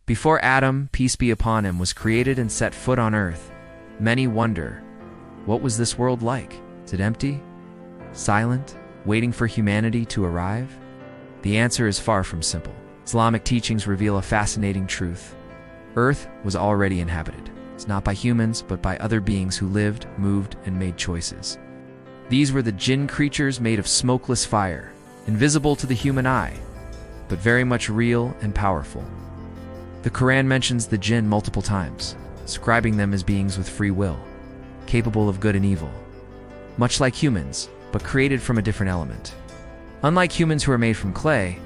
Before Adam, peace be upon him, was created and set foot on earth, many wonder, what was this world like? Is it empty? Silent? Waiting for humanity to arrive? The answer is far from simple. Islamic teachings reveal a fascinating truth. Earth was already inhabited. It's not by humans, but by other beings who lived, moved, and made choices. These were the jinn creatures made of smokeless fire, invisible to the human eye, but very much real and powerful. The Quran mentions the jinn multiple times, describing them as beings with free will, capable of good and evil. Much like humans, but created from a different element. Unlike humans who are made from clay,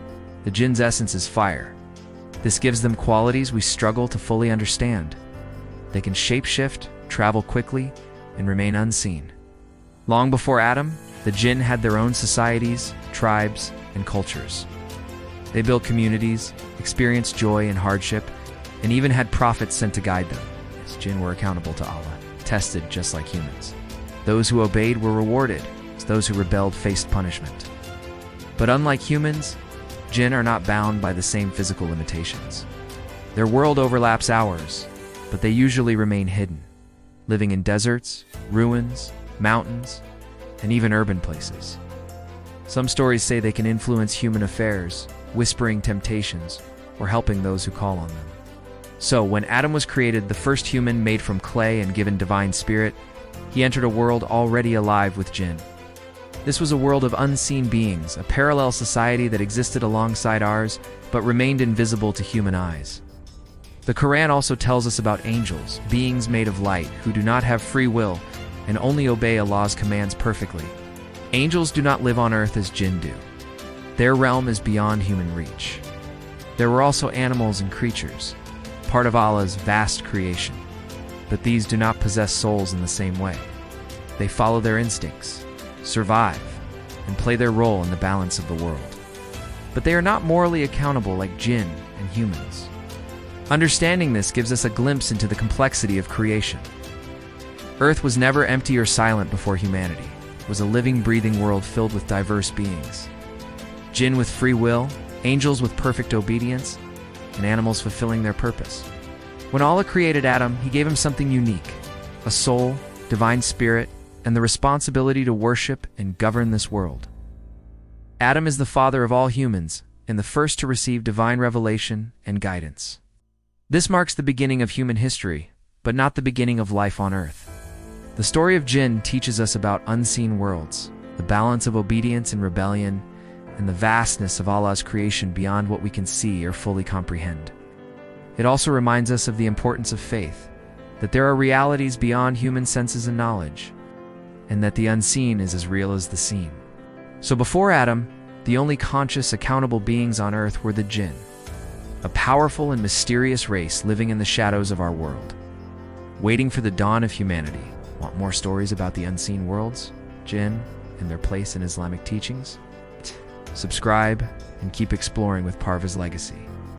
the jinn's essence is fire. This gives them qualities we struggle to fully understand. They can shapeshift, travel quickly, and remain unseen. Long before Adam, the jinn had their own societies, tribes, and cultures. They built communities, experienced joy and hardship, and even had prophets sent to guide them, as jinn were accountable to Allah, tested just like humans. Those who obeyed were rewarded, as those who rebelled faced punishment. But unlike humans, jinn are not bound by the same physical limitations. Their world overlaps ours, but they usually remain hidden, living in deserts, ruins, mountains, and even urban places. Some stories say they can influence human affairs, whispering temptations, or helping those who call on them. So, when Adam was created, the first human made from clay and given divine spirit, he entered a world already alive with jinn. This was a world of unseen beings, a parallel society that existed alongside ours, but remained invisible to human eyes. The Quran also tells us about angels, beings made of light, who do not have free will and only obey Allah's commands perfectly. Angels do not live on earth as jinn do. Their realm is beyond human reach. There were also animals and creatures, part of Allah's vast creation, but these do not possess souls in the same way. They follow their instincts, survive, and play their role in the balance of the world. But they are not morally accountable like jinn and humans. Understanding this gives us a glimpse into the complexity of creation. Earth was never empty or silent before humanity. It was a living, breathing world filled with diverse beings. Jinn with free will, angels with perfect obedience, and animals fulfilling their purpose. When Allah created Adam, He gave him something unique: a soul, divine spirit, and the responsibility to worship and govern this world. Adam is the father of all humans and the first to receive divine revelation and guidance. This marks the beginning of human history, but not the beginning of life on earth. The story of jinn teaches us about unseen worlds, the balance of obedience and rebellion, and the vastness of Allah's creation beyond what we can see or fully comprehend. It also reminds us of the importance of faith, that there are realities beyond human senses and knowledge, and that the unseen is as real as the seen. So before Adam, the only conscious, accountable beings on earth were the jinn, a powerful and mysterious race living in the shadows of our world, waiting for the dawn of humanity. Want more stories about the unseen worlds, jinn, and their place in Islamic teachings? Subscribe and keep exploring with Parvaz Legacy.